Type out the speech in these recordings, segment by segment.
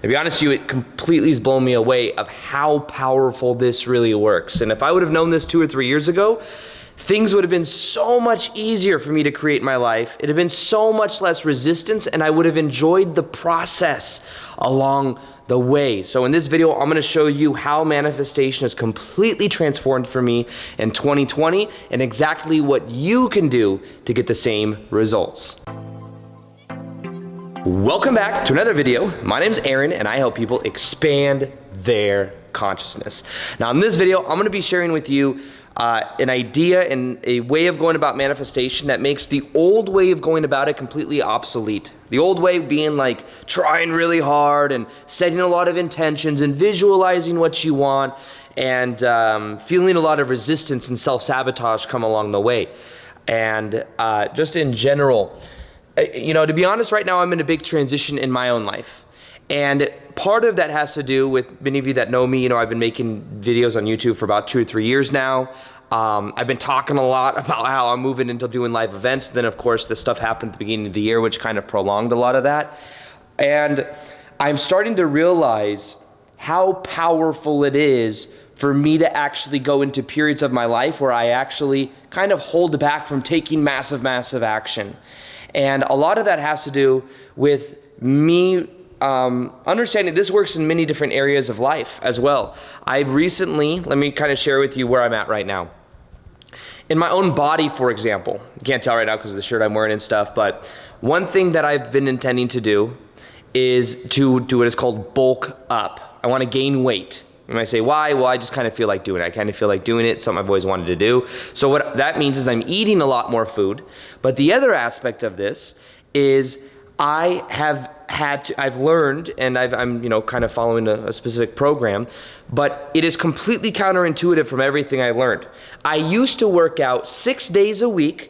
To be honest with you, it completely has blown me away of how powerful this really works. And if I would have known this 2 or 3 years ago, things would have been so much easier for me to create my life. It'd have been so much less resistance, and I would have enjoyed the process along the way. So in this video, I'm going to show you how manifestation has completely transformed for me in 2020 and exactly what you can do to get the same results. Welcome back to another video. My name is Aaron, and I help people expand their consciousness. Now in this video, I'm going to be sharing with you an idea and a way of going about manifestation that makes the old way of going about it completely obsolete. The old way being like trying really hard and setting a lot of intentions and visualizing what you want and feeling a lot of resistance and self-sabotage come along the way. And just in general, you know, to be honest, right now I'm in a big transition in my own life. And part of that has to do with many of you that know me. You know, I've been making videos on YouTube for about 2 or 3 years now. I've been talking a lot about how I'm moving into doing live events. Then, of course, this stuff happened at the beginning of the year, which kind of prolonged a lot of that. And I'm starting to realize how powerful it is for me to actually go into periods of my life where I actually kind of hold back from taking massive action. And a lot of that has to do with me understanding this works in many different areas of life as well. I've recently, let me kind of share with you where I'm at right now. In my own body, for example, you can't tell right now because of the shirt I'm wearing and stuff, but one thing that I've been intending to do is to do what is called bulk up. I want to gain weight. You might say, why? Well, I just kind of feel like doing it. I kind of feel like doing it. It's something I've always wanted to do. So what that means is I'm eating a lot more food. But the other aspect of this is I've learned, and I'm, you know, kind of following a specific program, but it is completely counterintuitive from everything I learned. I used to work out 6 days a week.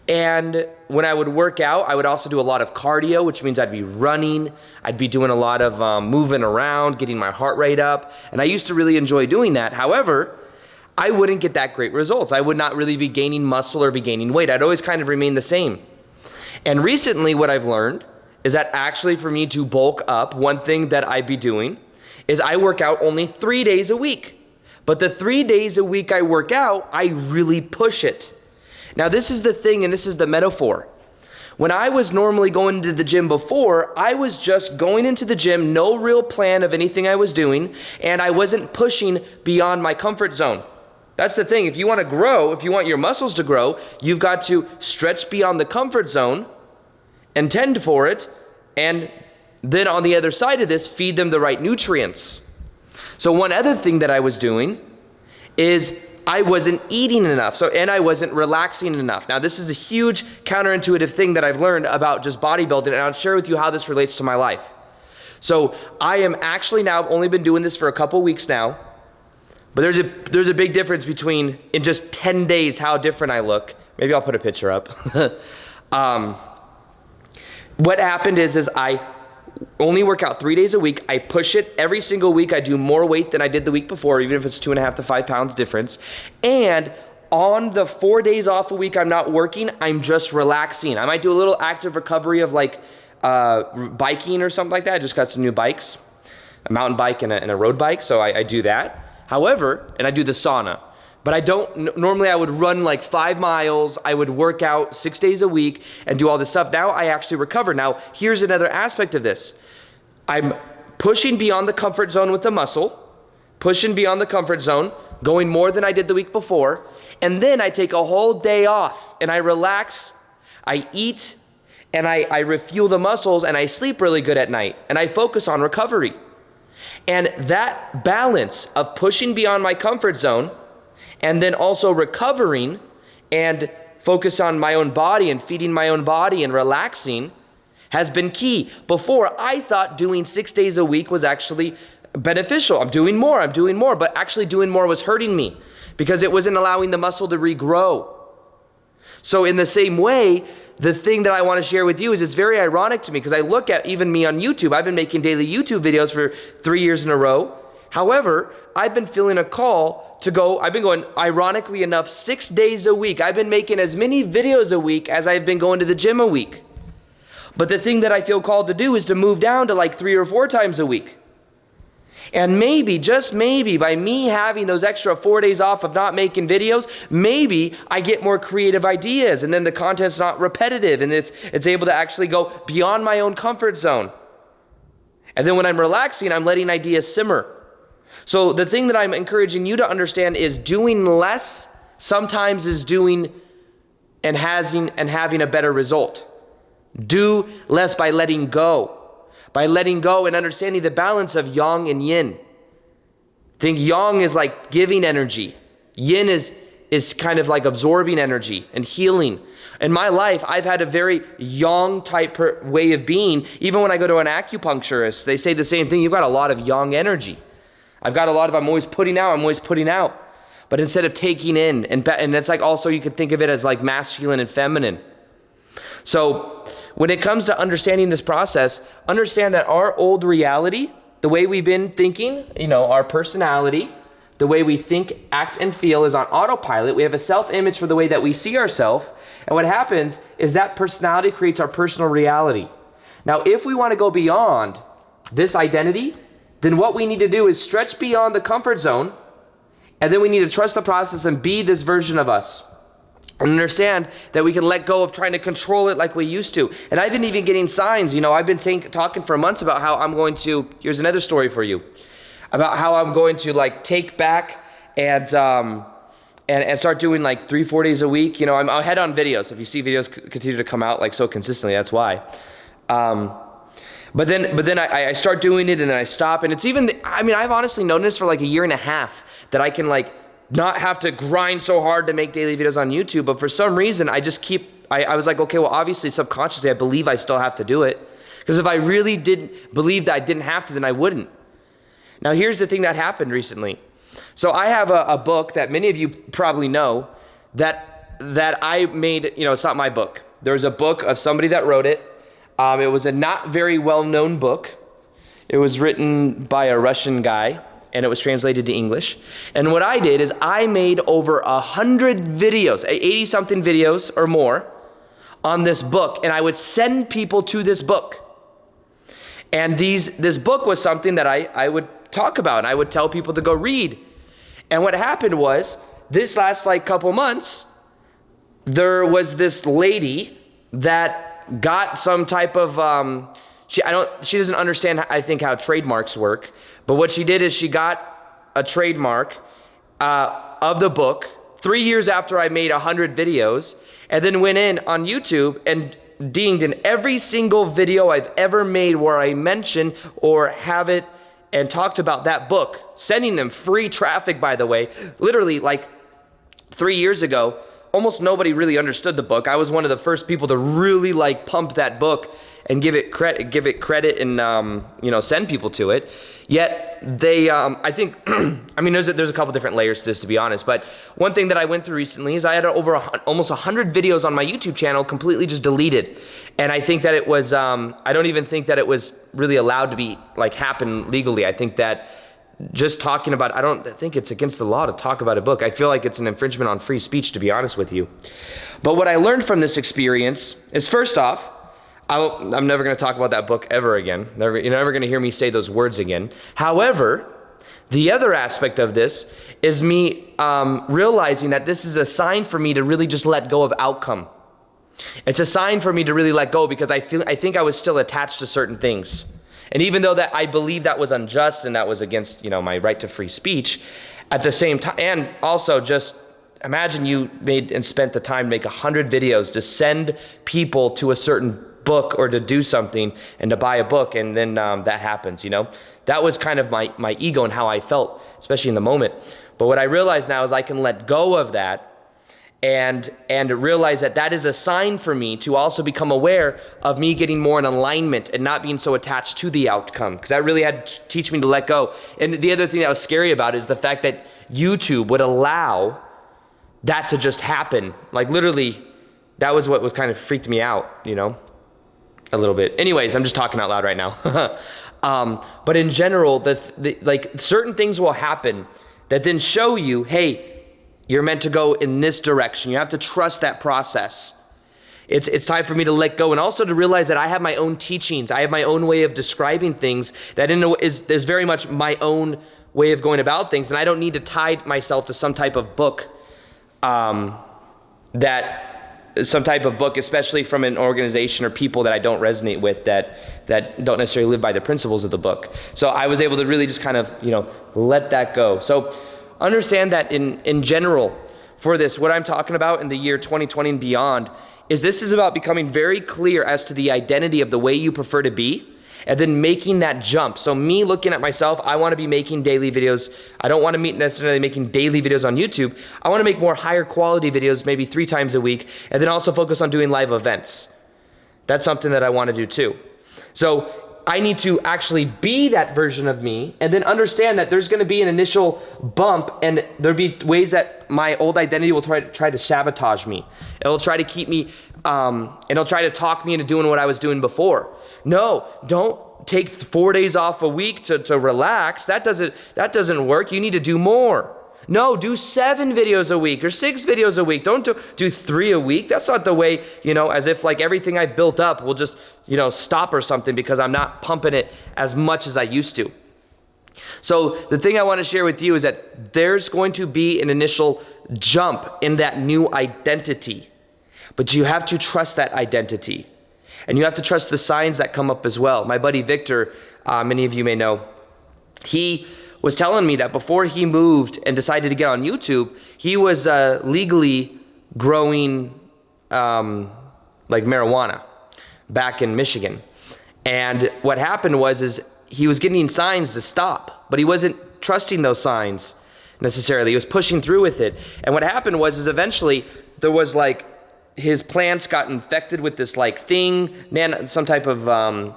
And when I would work out, I would also do a lot of cardio, which means I'd be running. I'd be doing a lot of moving around, getting my heart rate up. And I used to really enjoy doing that. However, I wouldn't get that great results. I would not really be gaining muscle or be gaining weight. I'd always kind of remain the same. And recently what I've learned is that actually for me to bulk up, one thing that I'd be doing is I work out only 3 days a week. But the 3 days a week I work out, I really push it. Now this is the thing, and this is the metaphor. When I was normally going to the gym before, I was just going into the gym, no real plan of anything I was doing, and I wasn't pushing beyond my comfort zone. That's the thing. If you want to grow, if you want your muscles to grow, you've got to stretch beyond the comfort zone and tend for it, and then on the other side of this, feed them the right nutrients. So one other thing that I was doing is I wasn't eating enough, and I wasn't relaxing enough. Now, this is a huge counterintuitive thing that I've learned about just bodybuilding, and I'll share with you how this relates to my life. So I am actually now, I've only been doing this for a couple weeks now, but there's a big difference between, in just 10 days, how different I look. Maybe I'll put a picture up. What happened is I only work out 3 days a week. I push it every single week. I do more weight than I did the week before, even if it's 2.5 to 5 pounds difference. And on the 4 days off a week I'm not working, I'm just relaxing. I might do a little active recovery of like biking or something like that. I just got some new bikes, a mountain bike and a road bike, so I do that. However, and I do the sauna. But I don't, normally I would run like 5 miles, I would work out 6 days a week and do all this stuff. Now I actually recover. Now here's another aspect of this. I'm pushing beyond the comfort zone with the muscle, pushing beyond the comfort zone, going more than I did the week before, and then I take a whole day off and I relax, I eat, and I refuel the muscles and I sleep really good at night and I focus on recovery. And that balance of pushing beyond my comfort zone and then also recovering and focus on my own body and feeding my own body and relaxing has been key. Before, I thought doing 6 days a week was actually beneficial. I'm doing more, but actually doing more was hurting me because it wasn't allowing the muscle to regrow. So in the same way, the thing that I want to share with you is it's very ironic to me because I look at even me on YouTube. I've been making daily YouTube videos for 3 years in a row. However, I've been feeling a call to go, I've been going, ironically enough, 6 days a week. I've been making as many videos a week as I've been going to the gym a week. But the thing that I feel called to do is to move down to like 3 or 4 times a week. And maybe, just maybe, by me having those extra 4 days off of not making videos, maybe I get more creative ideas, and then the content's not repetitive, and it's able to actually go beyond my own comfort zone. And then when I'm relaxing, I'm letting ideas simmer. So the thing that I'm encouraging you to understand is doing less sometimes is doing and having a better result. Do less by letting go. By letting go and understanding the balance of yang and yin. Think yang is like giving energy. Yin is kind of like absorbing energy and healing. In my life, I've had a very yang type way of being. Even when I go to an acupuncturist, they say the same thing. You've got a lot of yang energy. I've got a lot of, I'm always putting out. But instead of taking in, and that's like also you could think of it as like masculine and feminine. So when it comes to understanding this process, understand that our old reality, the way we've been thinking, our personality, the way we think, act, and feel is on autopilot. We have a self-image for the way that we see ourselves. And what happens is that personality creates our personal reality. Now, if we want to go beyond this identity, then what we need to do is stretch beyond the comfort zone. And then we need to trust the process and be this version of us. And understand that we can let go of trying to control it like we used to. And I've been even getting signs. I've been talking for months about how I'm going to, here's another story for you, about how I'm going to like take back and start doing like 3-4 days a week. I'm ahead on videos. If you see videos continue to come out like so consistently, that's why. But then I start doing it and then I stop. And it's even, I've honestly noticed for like a year and a half that I can like not have to grind so hard to make daily videos on YouTube. But for some reason, I just I was like, okay, well, obviously subconsciously, I believe I still have to do it. Because if I really didn't believe that I didn't have to, then I wouldn't. Now, here's the thing that happened recently. So I have a book that many of you probably know that I made, it's not my book. There's a book of somebody that wrote it. It was a not very well-known book. It was written by a Russian guy, and it was translated to English. And what I did is I made over 100 videos, 80-something videos or more on this book, and I would send people to this book. And this book was something that I would talk about, and I would tell people to go read. And what happened was, this last like couple months, there was this lady that got some type of she doesn't understand, I think, how trademarks work, but what she did is she got a trademark of the book 3 years after I made 100 videos, and then went in on YouTube and dinged in every single video I've ever made where I mention or have it and talked about that book, sending them free traffic, by the way. Literally, like 3 years ago, almost nobody really understood the book. I was one of the first people to really like pump that book and give it credit and send people to it. Yet they, I think, there's a couple different layers to this, to be honest. But one thing that I went through recently is I had almost 100 videos on my YouTube channel completely just deleted, and I think that it was, I don't even think that it was really allowed to be happen legally. I think that just talking about, I don't think it's against the law to talk about a book. I feel like it's an infringement on free speech, to be honest with you. But what I learned from this experience is, first off, I'm never going to talk about that book ever again. You're never going to hear me say those words again. However, the other aspect of this is me realizing that this is a sign for me to really just let go of outcome. It's a sign for me to really let go, because I think I was still attached to certain things. And even though that I believe that was unjust and that was against, my right to free speech, at the same time, and also just imagine you made and spent the time to make 100 videos to send people to a certain book or to do something and to buy a book, and then that happens, That was kind of my ego and how I felt, especially in the moment. But what I realize now is I can let go of that and realize that is a sign for me to also become aware of me getting more in alignment and not being so attached to the outcome, because that really had to teach me to let go. And the other thing that was scary about it is the fact that YouTube would allow that to just happen. Like literally, that was what was kind of freaked me out, a little bit. Anyways, I'm just talking out loud right now. But in general, certain things will happen that then show you, hey, you're meant to go in this direction. You have to trust that process. It's time for me to let go, and also to realize that I have my own teachings. I have my own way of describing things that is very much my own way of going about things, and I don't need to tie myself to some type of book, especially from an organization or people that I don't resonate with, that don't necessarily live by the principles of the book. So I was able to really just kind of, let that go. So understand that in general, for this, what I'm talking about in the year 2020 and beyond, this is about becoming very clear as to the identity of the way you prefer to be, and then making that jump. So me looking at myself, I want to be making daily videos. I don't want to be necessarily making daily videos on YouTube. I want to make more higher quality videos, maybe 3 times a week, and then also focus on doing live events. That's something that I want to do too. So I need to actually be that version of me, and then understand that there's going to be an initial bump, and there'll be ways that my old identity will try to sabotage me. It'll try to keep me, and it'll try to talk me into doing what I was doing before. No, don't take 4 days off a week to relax. That doesn't work. You need to do more. No, do 7 videos a week or 6 videos a week. Don't do 3 a week. That's not the way, as if like everything I've built up will just, stop or something because I'm not pumping it as much as I used to. So the thing I want to share with you is that there's going to be an initial jump in that new identity, but you have to trust that identity, and you have to trust the signs that come up as well. My buddy Victor, many of you may know, he was telling me that before he moved and decided to get on YouTube, he was legally growing like marijuana back in Michigan. And what happened was he was getting signs to stop, but he wasn't trusting those signs necessarily. He was pushing through with it. And what happened was eventually there was like his plants got infected with this like thing, some type of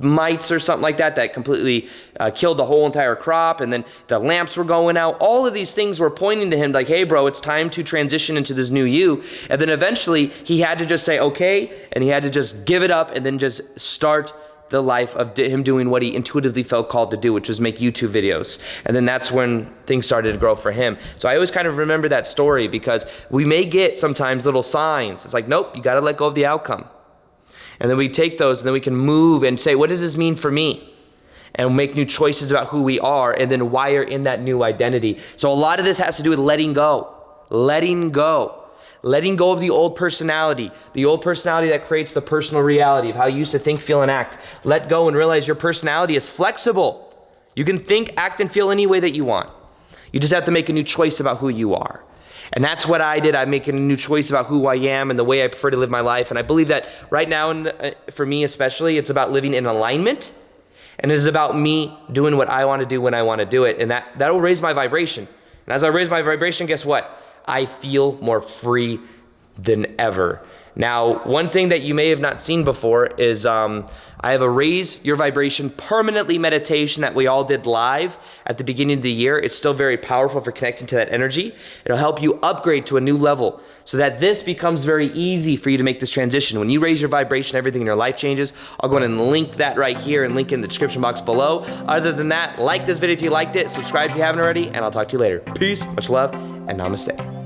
mites or something like that completely killed the whole entire crop, and then the lamps were going out. All of these things were pointing to him like, hey bro, it's time to transition into this new you. And then eventually he had to just say okay, and he had to just give it up and then just start the life of him doing what he intuitively felt called to do, which was make YouTube videos. And then that's when things started to grow for him. So I always kind of remember that story, because we may get sometimes little signs. It's like, nope, you got to let go of the outcome. And then we take those, and then we can move and say, what does this mean for me? And make new choices about who we are, and then wire in that new identity. So a lot of this has to do with letting go. Letting go. Letting go of the old personality that creates the personal reality of how you used to think, feel, and act. Let go and realize your personality is flexible. You can think, act, and feel any way that you want. You just have to make a new choice about who you are. And that's what I did. I'm making a new choice about who I am and the way I prefer to live my life. And I believe that right now, for me especially, it's about living in alignment. And it is about me doing what I want to do when I want to do it. And that will raise my vibration. And as I raise my vibration, guess what? I feel more free than ever. Now, one thing that you may have not seen before is I have a Raise Your Vibration permanently meditation that we all did live at the beginning of the year. It's still very powerful for connecting to that energy. It'll help you upgrade to a new level so that this becomes very easy for you to make this transition. When you raise your vibration, everything in your life changes. I'll go ahead and link that right here and link in the description box below. Other than that, like this video if you liked it, subscribe if you haven't already, and I'll talk to you later. Peace, much love, and namaste.